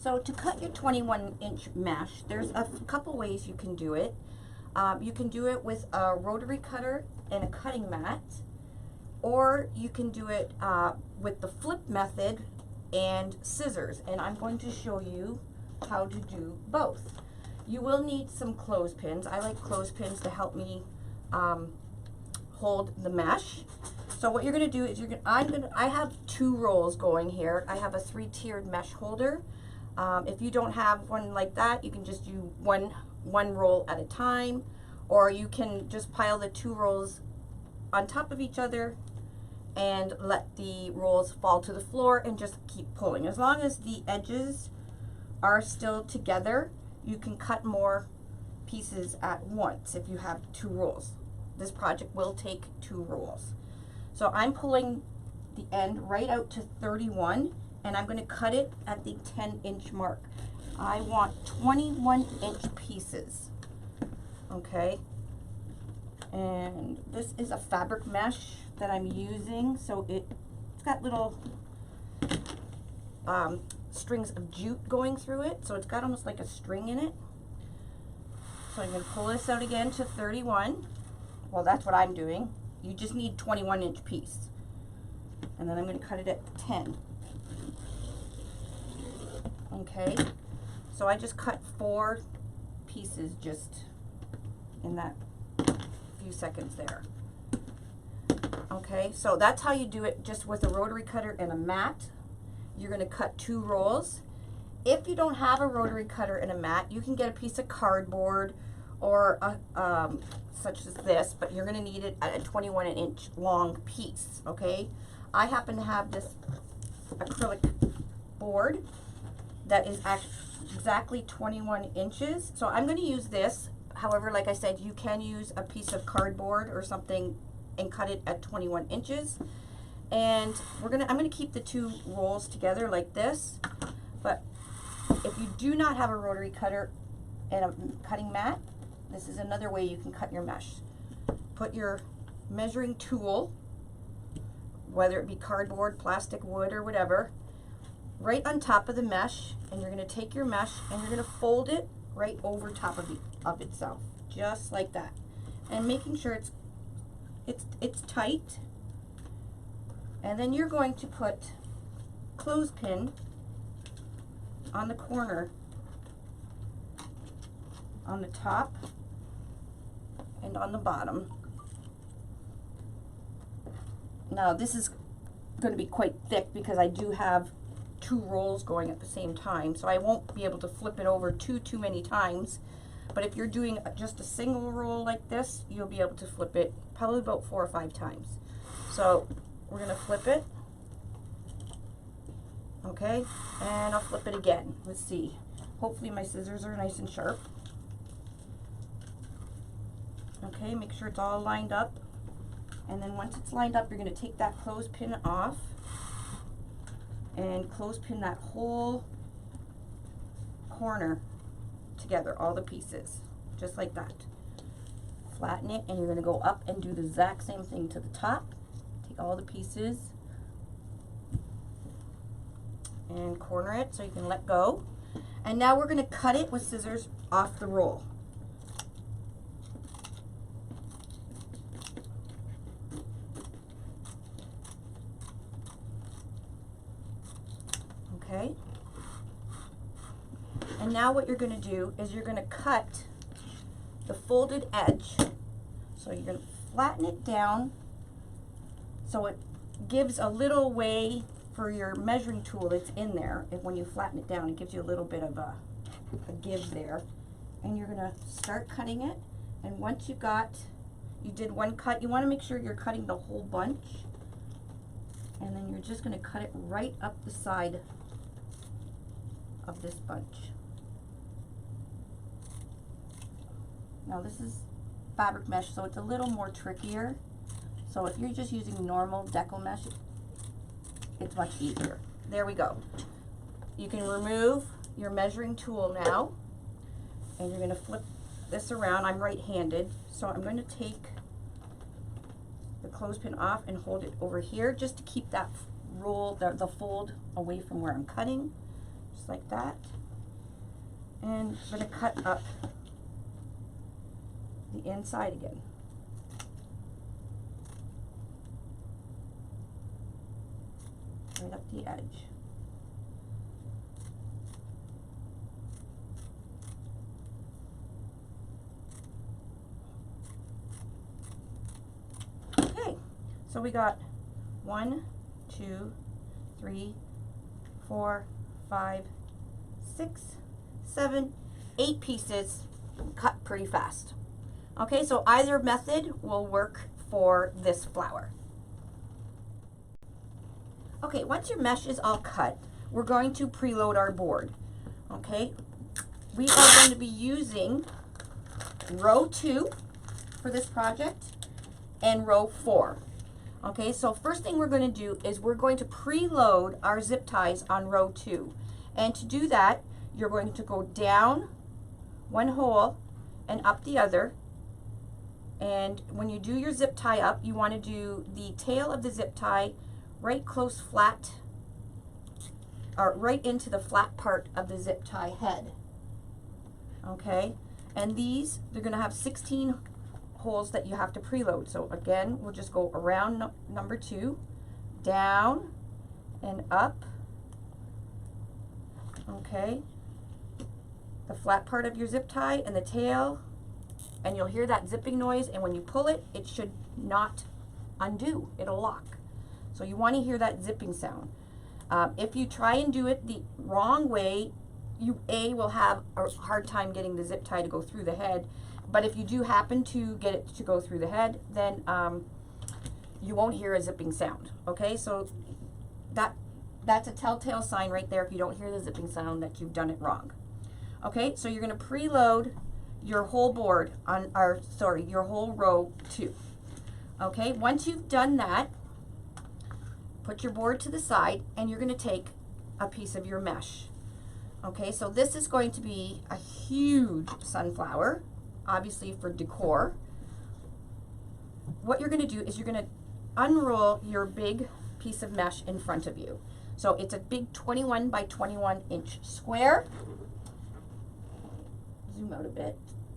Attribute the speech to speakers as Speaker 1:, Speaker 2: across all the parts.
Speaker 1: So to cut your 21-inch mesh, there's a couple ways you can do it. You can do it with a rotary cutter and a cutting mat, or you can do it with the flip method and scissors, and I'm going to show you how to do both. You will need some clothespins. I like clothespins to help me hold the mesh. So what you're going to do is I have 2 rolls going here. I have a 3-tiered mesh holder. If you don't have one like that, you can just do one roll at a time, or you can just pile the 2 rolls on top of each other and let the rolls fall to the floor and just keep pulling. As long as the edges are still together, you can cut more pieces at once if you have 2 rolls. This project will take 2 rolls. So I'm pulling the end right out to 31, and I'm going to cut it at the 10-inch mark. I want 21-inch pieces, okay? And this is a fabric mesh that I'm using, so it's got little strings of jute going through it, so it's got almost like a string in it. So I'm going to pull this out again to 31. Well, that's what I'm doing. You just need 21-inch piece. And then I'm going to cut it at 10. Okay, so I just cut 4 pieces just in that few seconds there. Okay, so that's how you do it, just with a rotary cutter and a mat. You're going to cut 2 rolls. If you don't have a rotary cutter and a mat, you can get a piece of cardboard or such as this, but you're going to need it at a 21-inch long piece. Okay, I happen to have this acrylic board that is exactly 21 inches, so I'm going to use this. However, like I said, you can use a piece of cardboard or something and cut it at 21 inches. And I'm gonna keep the 2 rolls together like this. But if you do not have a rotary cutter and a cutting mat, this is another way you can cut your mesh. Put your measuring tool, whether it be cardboard, plastic, wood, or whatever, right on top of the mesh, and you're going to take your mesh and you're going to fold it right over top of itself, just like that, and making sure it's tight. And then you're going to put clothespin on the corner, on the top and on the bottom. Now this is going to be quite thick because I do have 2 rolls going at the same time, so I won't be able to flip it over too many times. But if you're doing just a single roll like this, you'll be able to flip it probably about 4 or 5 times. So we're going to flip it, okay, and I'll flip it again. Let's see, hopefully my scissors are nice and sharp. Okay, make sure it's all lined up, and then once it's lined up, you're going to take that clothespin off and clothespin that whole corner together, all the pieces, just like that. Flatten it, and you're going to go up and do the exact same thing to the top. Take all the pieces and corner it so you can let go. And now we're going to cut it with scissors off the roll. Okay. And now what you're going to do is you're going to cut the folded edge. So you're going to flatten it down so it gives a little way for your measuring tool that's in there. And when you flatten it down, it gives you a little bit of a give there. And you're going to start cutting it. And once you did one cut, you want to make sure you're cutting the whole bunch. And then you're just going to cut it right up the side of this bunch. Now this is fabric mesh, so it's a little more trickier. So if you're just using normal deco mesh, it's much easier. There we go. You can remove your measuring tool now, and you're going to flip this around. I'm right-handed, so I'm going to take the clothespin off and hold it over here just to keep that roll, the fold away from where I'm cutting. just like that. And we're going to cut up the inside again. Right up the edge. Okay, so we got 1, 2, 3, 4, 5, 6, 7, 8 pieces cut pretty fast. Okay, so either method will work for this flower. Okay, once your mesh is all cut, we're going to preload our board. Okay, we are going to be using row 2 for this project and row 4. Okay, so first thing we're going to do is we're going to preload our zip ties on row 2. And to do that, you're going to go down one hole and up the other. And when you do your zip tie up, you want to do the tail of the zip tie right close flat, or right into the flat part of the zip tie head. Okay, and these, they're going to have 16 holes that you have to preload. So again, we'll just go around number 2, down and up. Okay, the flat part of your zip tie and the tail, and you'll hear that zipping noise, and when you pull it, it should not undo, it'll lock. So you want to hear that zipping sound. If you try and do it the wrong way, you will have a hard time getting the zip tie to go through the head. But if you do happen to get it to go through the head, then you won't hear a zipping sound. Okay, so that's a telltale sign right there if you don't hear the zipping sound that you've done it wrong. Okay, so you're going to preload your whole board on your whole row 2. Okay, once you've done that, put your board to the side and you're going to take a piece of your mesh. Okay, so this is going to be a huge sunflower, obviously for decor. What you're going to do is you're going to unroll your big piece of mesh in front of you. So it's a big 21 by 21 inch square. Zoom out a bit.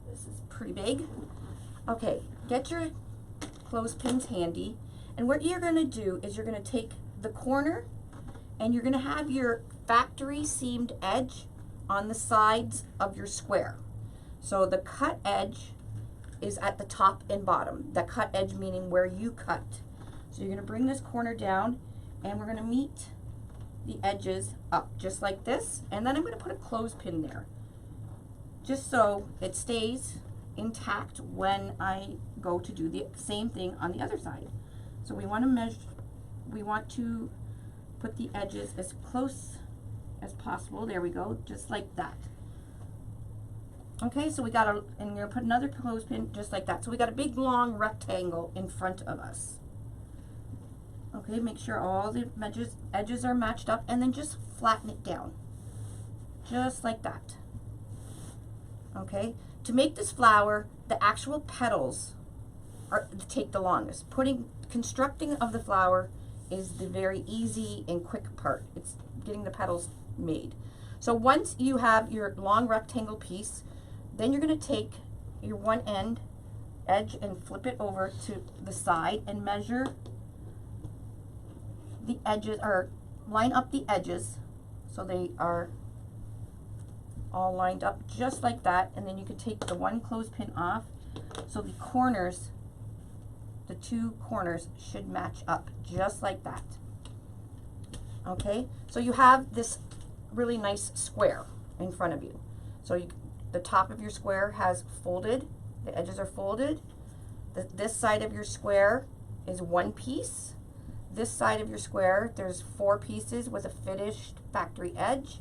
Speaker 1: This is pretty big. Okay, get your clothespins handy. And what you're going to do is you're going to take the corner and you're going to have your factory seamed edge on the sides of your square. So the cut edge is at the top and bottom. The cut edge meaning where you cut. So you're going to bring this corner down and we're going to meet the edges up just like this. And then I'm going to put a clothespin there just so it stays intact when I go to do the same thing on the other side. So we want to measure, we want to put the edges as close as possible. There we go, just like that. Okay, so we got and we're going to put another clothespin just like that. So we got a big long rectangle in front of us. Okay, make sure all the edges are matched up and then just flatten it down. Just like that. Okay, to make this flower, the actual petals take the longest. Constructing of the flower is the very easy and quick part. It's getting the petals made. So once you have your long rectangle piece, then you're going to take your one edge and flip it over to the side and measure the edges, or line up the edges so they are all lined up just like that. And then you can take the one clothespin off so the corners, the two corners should match up just like that. Okay, so you have this really nice square in front of you. So the top of your square has folded, the edges are folded. This side of your square is one piece. This side of your square, there's 4 pieces with a finished factory edge.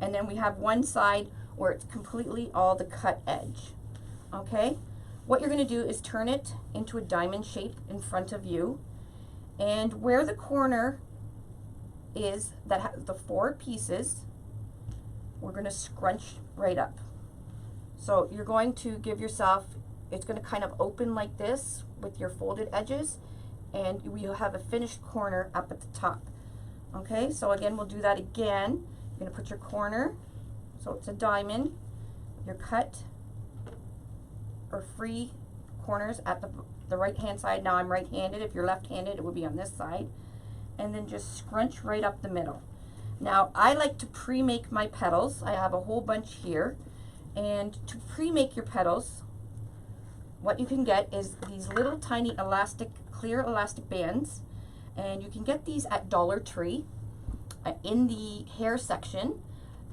Speaker 1: And then we have one side where it's completely all the cut edge. Okay, what you're going to do is turn it into a diamond shape in front of you. And where the corner is that has the 4 pieces, we're going to scrunch right up. So you're going to give yourself, it's going to kind of open like this with your folded edges, and you'll have a finished corner up at the top. Okay, so again, we'll do that again. You're You're gonna put your corner, so it's a diamond, your cut or free corners at the right hand side. Now I'm right handed. If you're left handed, it would be on this side. And then just scrunch right up the middle. Now I like to pre-make my petals. I have a whole bunch here. And to pre-make your petals, what you can get is these little tiny elastic, clear elastic bands. And you can get these at Dollar Tree in the hair section.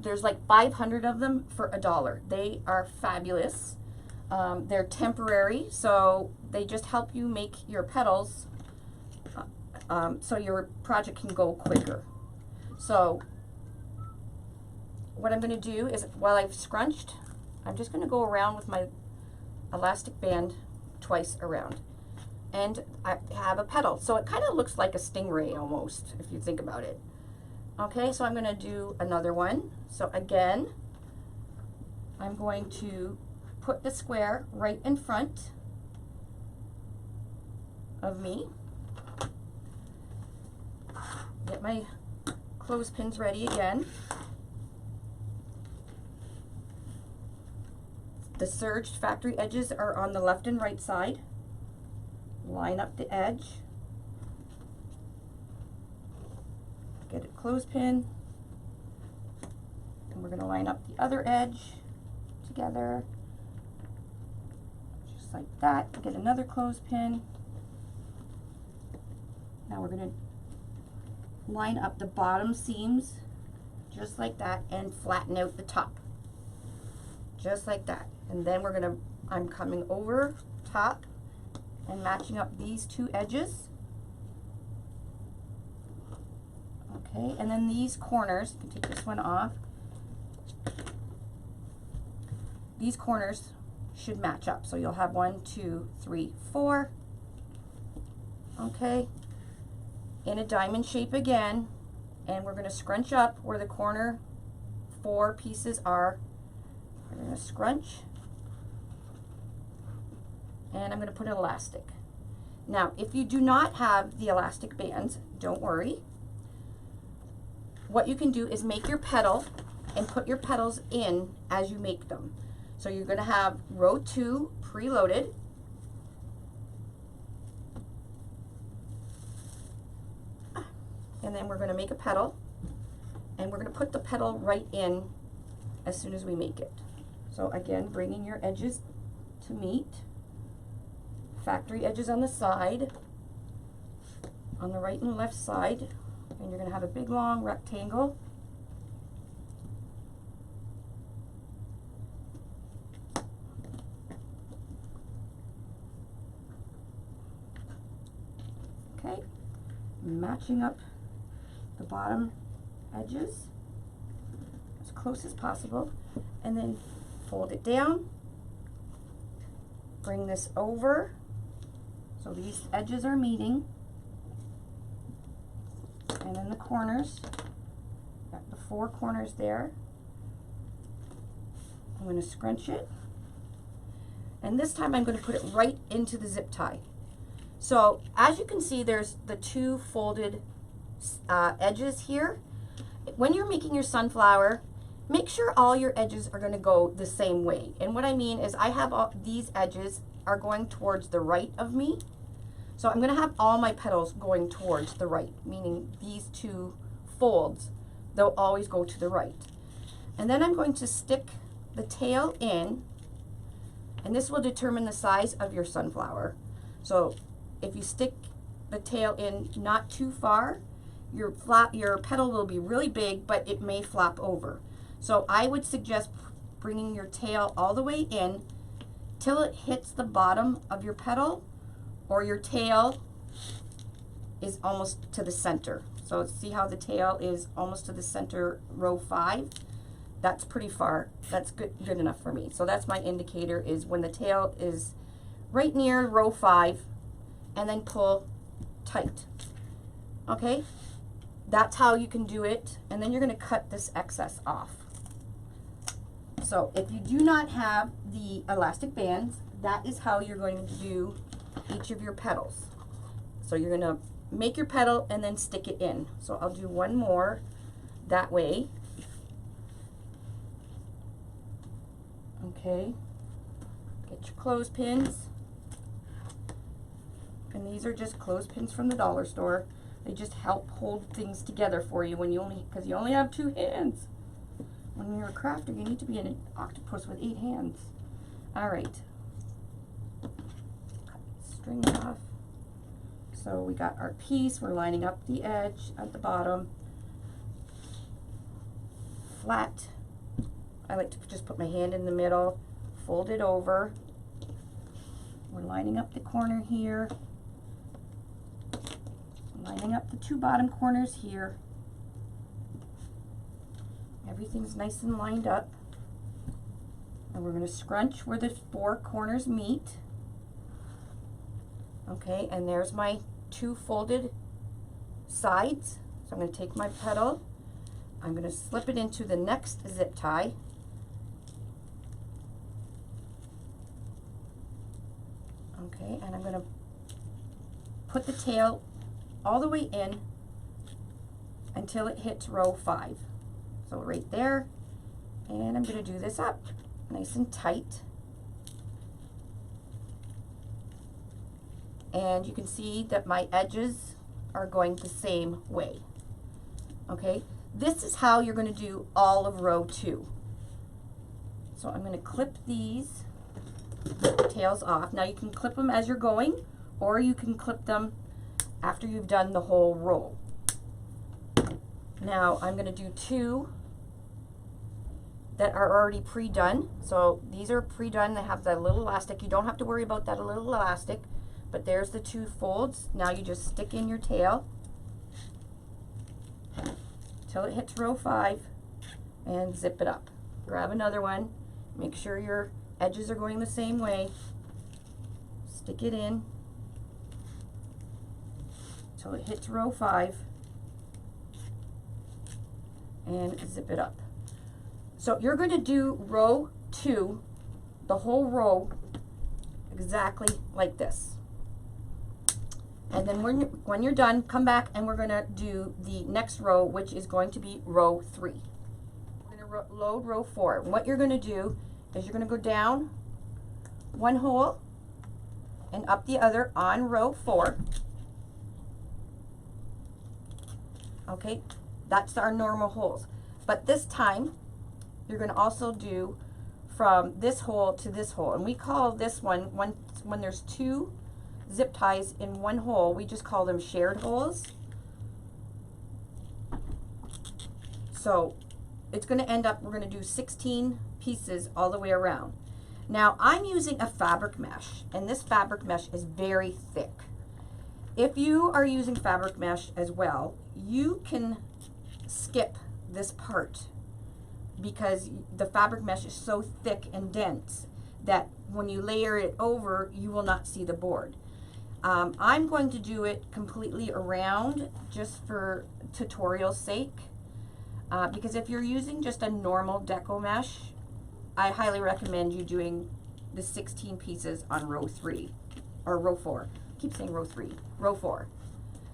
Speaker 1: There's like 500 of them for $1. They are fabulous. They're temporary, so they just help you make your petals so your project can go quicker. So what I'm going to do is, while I've scrunched, I'm just going to go around with my elastic band twice around. And I have a petal. So it kind of looks like a stingray almost, if you think about it. Okay, so I'm going to do another one. So again, I'm going to put the square right in front of me. Get my clothespins ready again. The serged factory edges are on the left and right side. Line up the edge. Get a clothespin. And we're going to line up the other edge together. Just like that. Get another clothespin. Now we're going to line up the bottom seams just like that and flatten out the top. Just like that. And then we're going to, I'm coming over top and matching up these two edges. Okay, and then these corners, you can take this one off. These corners should match up. So you'll have 1, 2, 3, 4. Okay, in a diamond shape again. And we're going to scrunch up where the corner 4 pieces are. We're going to scrunch. And I'm going to put an elastic. Now, if you do not have the elastic bands, don't worry. What you can do is make your petal and put your petals in as you make them. So you're going to have row 2 preloaded. And then we're going to make a petal. And we're going to put the petal right in as soon as we make it. So again, bringing your edges to meet. Factory edges on the side, on the right and left side, and you're going to have a big long rectangle. Okay, matching up the bottom edges as close as possible, and then fold it down, bring this over. So these edges are meeting, and then the corners, got the 4 corners there. I'm going to scrunch it, and this time I'm going to put it right into the zip tie. So as you can see, there's the 2 folded edges here. When you're making your sunflower, make sure all your edges are going to go the same way. And what I mean is, I have all these edges are going towards the right of me. So I'm going to have all my petals going towards the right, meaning these 2 folds, they'll always go to the right. And then I'm going to stick the tail in, and this will determine the size of your sunflower. So if you stick the tail in not too far, your petal will be really big, but it may flop over. So I would suggest bringing your tail all the way in till it hits the bottom of your petal, or your tail is almost to the center. So see how the tail is almost to the center, row 5? That's pretty far. That's good enough for me. So that's my indicator, is when the tail is right near row 5, and then pull tight. Okay? That's how you can do it. And then you're going to cut this excess off. So if you do not have the elastic bands, that is how you're going to do each of your petals. So you're going to make your petal and then stick it in. So I'll do one more that way. Okay, get your clothespins. And these are just clothespins from the dollar store. They just help hold things together for you when because you only have 2 hands. When you're a crafter, you need to be an octopus with 8 hands. All right. Cut string off. So we got our piece. We're lining up the edge at the bottom. Flat. I like to just put my hand in the middle, fold it over. We're lining up the corner here. Lining up the 2 bottom corners here. Everything's nice and lined up. And we're going to scrunch where the 4 corners meet. Okay, and there's my 2 folded sides. So I'm going to take my petal. I'm going to slip it into the next zip tie. Okay, and I'm going to put the tail all the way in until it hits row 5. So right there, and I'm going to do this up nice and tight. And you can see that my edges are going the same way. Okay, this is how you're going to do all of row 2. So I'm going to clip these tails off. Now you can clip them as you're going, or you can clip them after you've done the whole roll. Now I'm going to do 2 that are already pre-done. So these are pre-done. They have that little elastic. You don't have to worry about that little elastic, but there's the 2 folds. Now you just stick in your tail till it hits row 5 and zip it up. Grab another one. Make sure your edges are going the same way. Stick it in till it hits row 5 and zip it up. So you're going to do row 2, the whole row, exactly like this. And then when you're done, come back and we're going to do the next row, which is going to be row 3. We're going to load row 4. And what you're going to do is you're going to go down 1 hole and up the other on row 4. Okay, that's our normal holes. But this time, you're going to also do from this hole to this hole. And we call this one, when there's 2 zip ties in 1 hole, we just call them shared holes. So it's going to end up, we're going to do 16 pieces all the way around. Now I'm using a fabric mesh, and this fabric mesh is very thick. If you are using fabric mesh as well, you can skip this part because the fabric mesh is so thick and dense that when you layer it over, you will not see the board. I'm going to do it completely around just for tutorial's sake, because if you're using just a normal deco mesh, I highly recommend you doing the 16 pieces on row 3 or row 4. I keep saying row 3, row 4.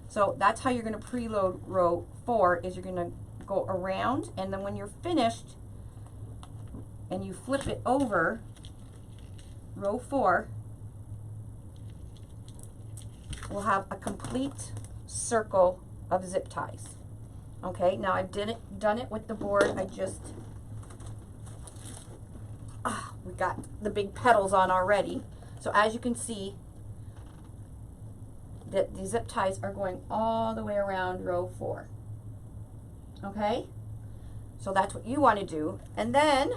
Speaker 1: So that's how you're going to preload row 4, is you're going to go around, and then when you're finished and you flip it over, row 4 will have a complete circle of zip ties. Okay, now I've done it with the board. We got the big petals on already. So as you can see, that the zip ties are going all the way around row 4. Okay, so that's what you want to do. And then,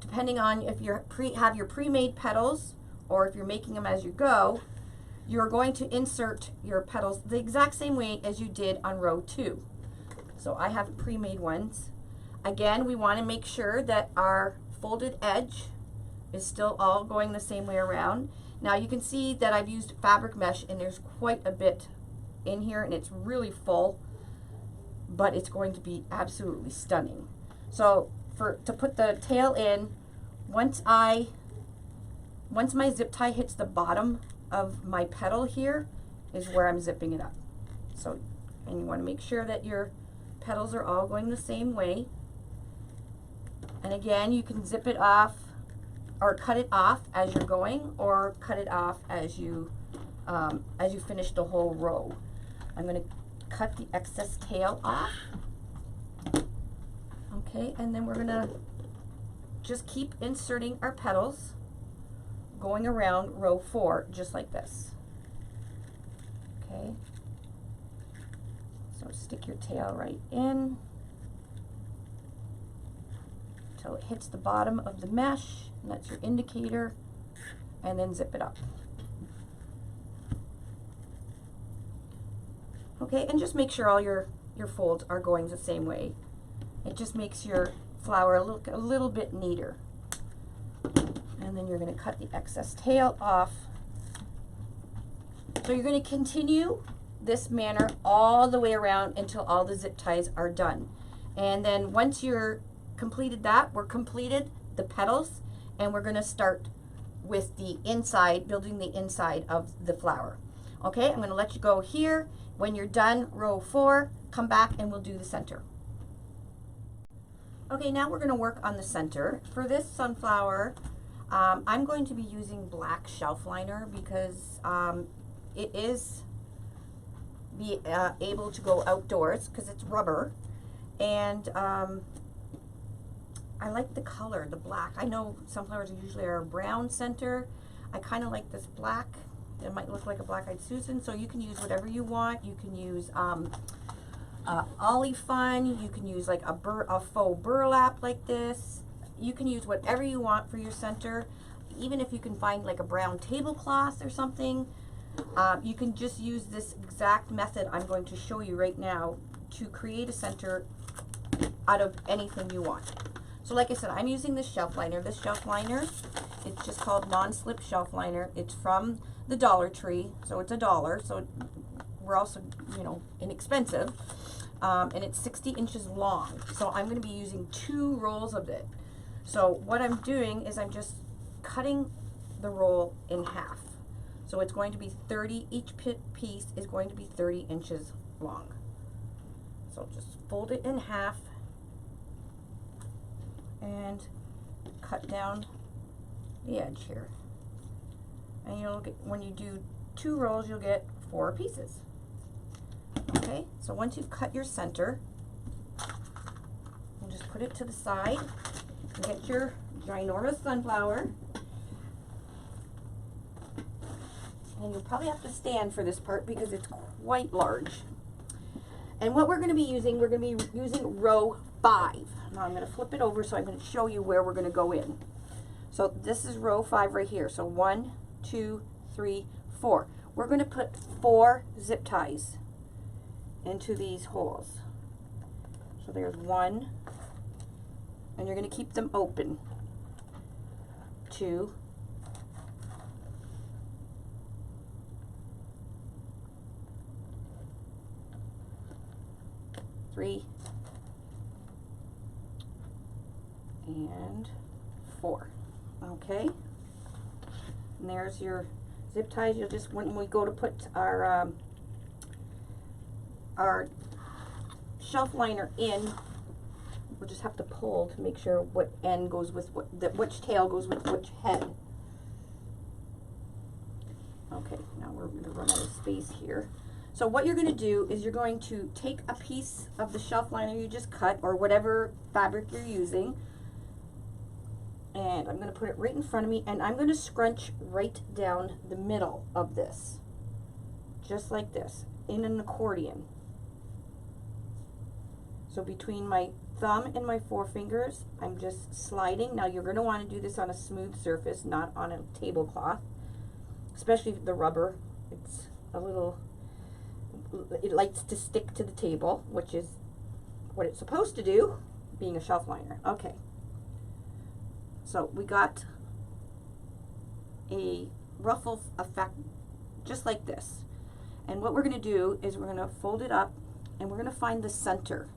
Speaker 1: depending on if you have your pre-made petals or if you're making them as you go, you're going to insert your petals the exact same way as you did on row 2. So I have pre-made ones. Again, we want to make sure that our folded edge is still all going the same way around. Now you can see that I've used fabric mesh, and there's quite a bit in here, and it's really full, but it's going to be absolutely stunning. So to put the tail in, once my zip tie hits the bottom of my petal here is where I'm zipping it up. So, and you want to make sure that your petals are all going the same way. And again, you can zip it off or cut it off as you're going, or cut it off as you finish the whole row. I'm going to cut the excess tail off. Okay, and then we're going to just keep inserting our petals, going around row 4, just like this. Okay, so stick your tail right in until it hits the bottom of the mesh, and that's your indicator, and then zip it up. Okay, and just make sure all your folds are going the same way. It just makes your flower look a little bit neater. And then you're going to cut the excess tail off. So you're going to continue this manner all the way around until all the zip ties are done. And then once you're completed that, we're completed the petals, and we're going to start with the inside, building the inside of the flower. Okay, I'm going to let you go here. When you're done row 4, come back and we'll do the center. Okay, now we're going to work on the center. For this sunflower, I'm going to be using black shelf liner because it is able to go outdoors because it's rubber, and I like the color, the black. I know sunflowers usually are a brown center. I kind of like this black. It might look like a black-eyed Susan, so you can use whatever you want. You can use olive fun. You can use like a faux burlap like this. You can use whatever you want for your center. Even if you can find like a brown tablecloth or something, you can just use this exact method I'm going to show you right now to create a center out of anything you want. So like I said, I'm using this shelf liner. This shelf liner, it's just called non-slip shelf liner. It's from the Dollar Tree, so it's $1. So we're also, you know, inexpensive. And it's 60 inches long. So I'm going to be using 2 rolls of it. So what I'm doing is I'm just cutting the roll in half. So it's going to be 30, each piece is going to be 30 inches long. So just fold it in half and cut down the edge here. And you'll get, when you do 2 rolls, you'll get 4 pieces. Okay, so once you've cut your center, you just put it to the side and get your ginormous sunflower. And you'll probably have to stand for this part because it's quite large. And what we're going to be using, we're going to be using row 5. Now I'm going to flip it over so I'm going to show you where we're going to go in. So this is row 5 right here. So 1, 2, 3, 4. We're going to put 4 zip ties into these holes. So there's 1, and you're going to keep them open. 2, 3, and 4. Okay, and there's your zip ties. You'll just, when we go to put our shelf liner in, we'll just have to pull to make sure what end goes with which tail goes with which head. Okay, now we're going to run out of space here. So what you're going to do is you're going to take a piece of the shelf liner you just cut, or whatever fabric you're using, and I'm going to put it right in front of me, and I'm going to scrunch right down the middle of this, just like this, in an accordion. So between my thumb and my forefingers, I'm just sliding. Now you're going to want to do this on a smooth surface, not on a tablecloth, especially the rubber. It's a little, it likes to stick to the table, which is what it's supposed to do, being a shelf liner. Okay. So we got a ruffle effect just like this. And what we're going to do is we're going to fold it up, and we're going to find the center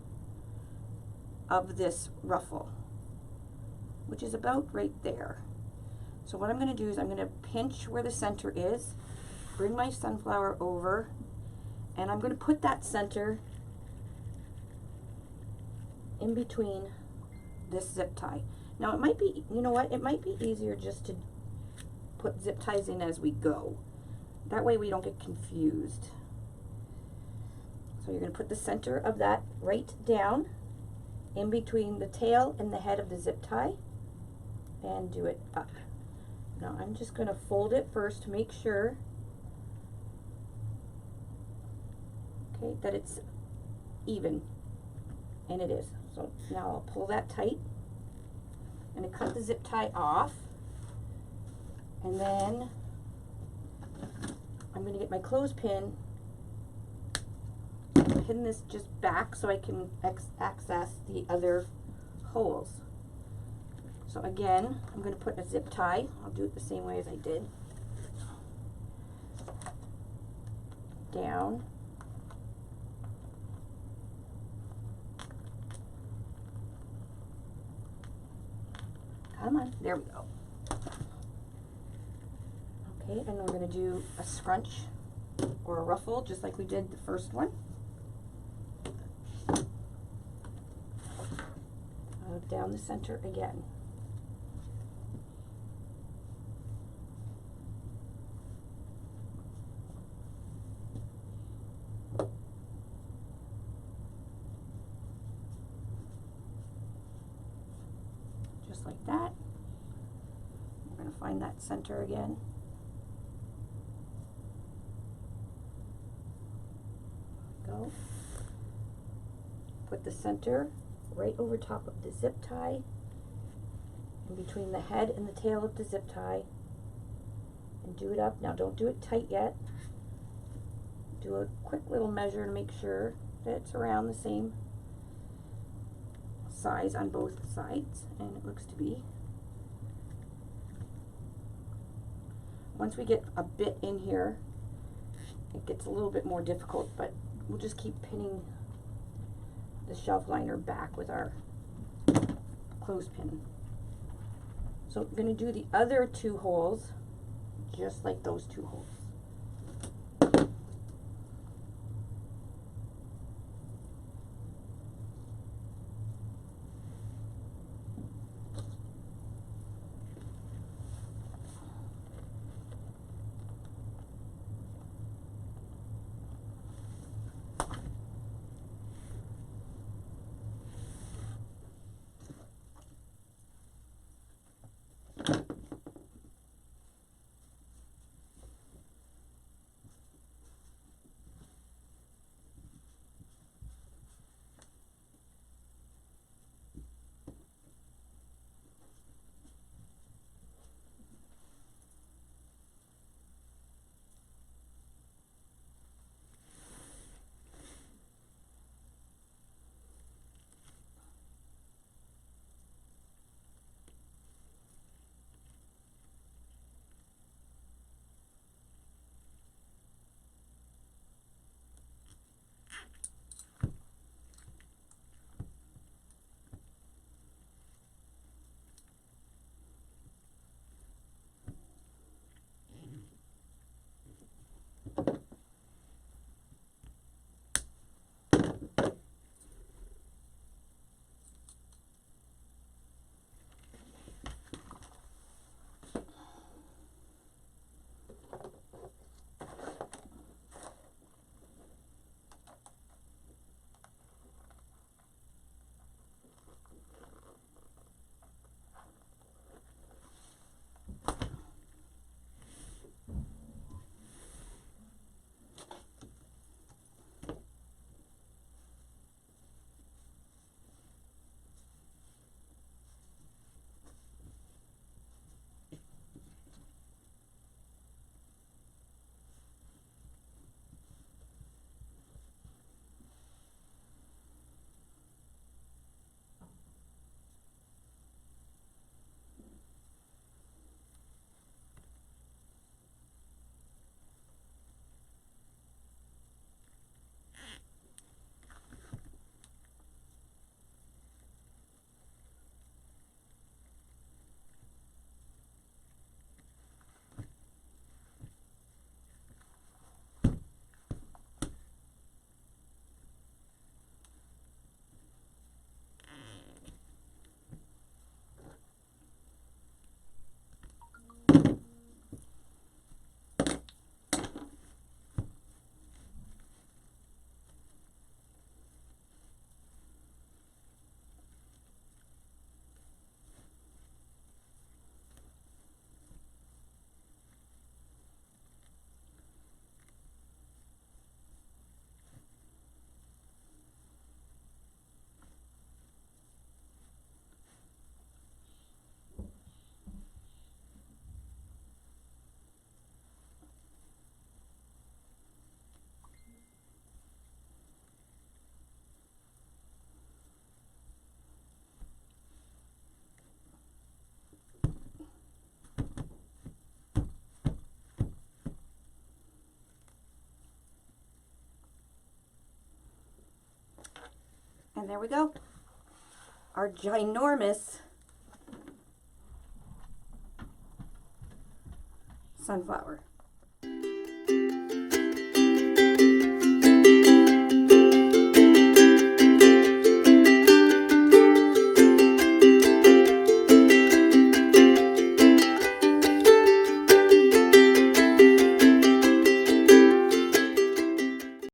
Speaker 1: of this ruffle, which is about right there. So what I'm going to do is I'm going to pinch where the center is, bring my sunflower over, and I'm going to put that center in between this zip tie. Now it might be, you know what, it might be easier just to put zip ties in as we go. That way we don't get confused. So you're going to put the center of that right down in between the tail and the head of the zip tie and do it up. Now I'm just going to fold it first to make sure, okay, that it's even, and it is. So now I'll pull that tight. I'm going to cut the zip tie off, and then I'm going to get my clothespin, pin this just back so I can access the other holes. So again, I'm going to put a zip tie. I'll do it the same way as I did. Down. Come on, there we go. Okay, and we're going to do a scrunch or a ruffle just like we did the first one. Down the center again. Just like that. We're going to find that center again. Go. Put the center right over top of the zip tie, in between the head and the tail of the zip tie, and do it up. Now don't do it tight yet. Do a quick little measure to make sure that it's around the same size on both sides, and it looks to be. Once we get a bit in here, it gets a little bit more difficult, but we'll just keep pinning the shelf liner back with our clothespin. So we're going to do the other two holes just like those two holes. And there we go. Our ginormous sunflower.